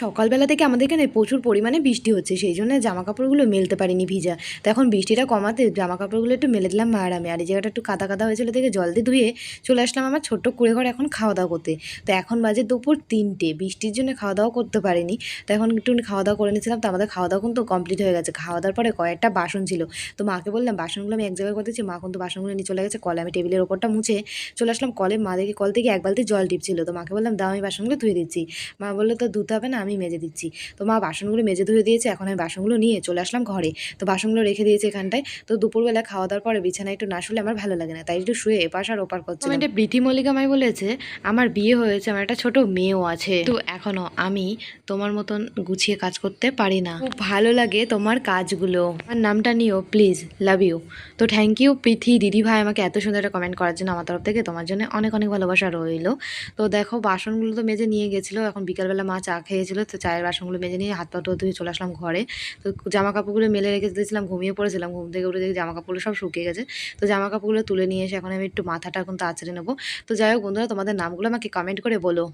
সকালবেলা থেকে আমাদের এখানে প্রচুর পরিমাণে বৃষ্টি হচ্ছে, সেই জন্য জামা কাপড়গুলো মেলতে পারিনি ভিজা। তো এখন বৃষ্টিটা কমাতে জামা কাপড়গুলো একটু মেলে দিলাম মা আর আমি। আর এই জায়গাটা একটু কাদা কাদা হয়েছিল দেখে জল দিয়ে ধুয়ে চলে আসলাম আমার ছোট্ট কুঁড়ে ঘর এখন খাওয়া দাওয়া করতে। তো এখন বাজে দুপুর 3টে, বৃষ্টির জন্য খাওয়া দাওয়া করতে পারিনি। তো এখন একটু খাওয়া দাওয়া করে নিয়েছিলাম। তো আমাদের খাওয়া দাওয়া কিন্তু কমপ্লিট হয়ে গেছে। খাওয়া দাওয়ার পরে কয়েকটা বাসন ছিল, তো মাকে বললাম বাসনগুলো আমি এক জায়গায় করতেছি। মা কিন্তু বাসনগুলো নিয়ে চলে গেছে কলে। আমি টেবিলের ওপরটা মুছে চলে আসলাম কলে। মা দেখি কল থেকে এক বালতি জল টিপছিল। তো মাকে বললাম দাও আমি বাসনগুলো ধুয়ে দিচ্ছি। মা বললো তো ধুতে হবে না, আমি মেজে দিচ্ছি। তো মা বাসনগুলো মেজে ধুয়ে দিয়েছে। এখন আমি বাসনগুলো নিয়ে চলে আসলাম ঘরে। তো বাসনগুলো রেখে দিয়েছে এখানটায়। তো দুপুরবেলা খাওয়া দাওয়ার পরে বিছানায় একটু না শুলে আমার ভালো লাগে না, তাই একটু শুয়ে এপাশ আর ওপার করছিলাম। এটা প্রীতি মল্লিকা আমায় বলেছে আমার বিয়ে হয়েছে, আমার একটা ছোট মেয়েও আছে, তো এখনো আমি তোমার মতন গুছিয়ে কাজ করতে পারি না। খুব ভালো লাগে তোমার কাজগুলো, আমার নামটা নিও প্লিজ, লাভ ইউ। তো থ্যাংক ইউ প্রীতি দিদি ভাই আমাকে এত সুন্দর একটা কমেন্ট করার জন্য। আমার তরফ থেকে তোমার জন্য অনেক অনেক ভালোবাসা রইলো। তো দেখো বাসনগুলো তো মেজে নিয়ে গেছিলো। এখন বিকালবেলা মা চা খেয়েছিল, তো চায়ের বাসনগুলো মেজে নিয়ে হাত পা ধুয়ে চলে আসলাম ঘরে। তো জামা কাপড়গুলো মেলে রেখে দিয়েছিলাম, ঘুমিয়ে পড়েছিলাম। ঘুম থেকে উঠে দেখি জামা কাপড়গুলো সব শুকিয়ে গেছে। তো জামা কাপড়গুলো তুলে নিয়ে এসে এখন আমি একটু মাথাটা এখন তো আঁচড়ে নেবো। তো যাই হোক বন্ধুরা, তোমাদের নামগুলো আমাকে কমেন্ট করে বলো।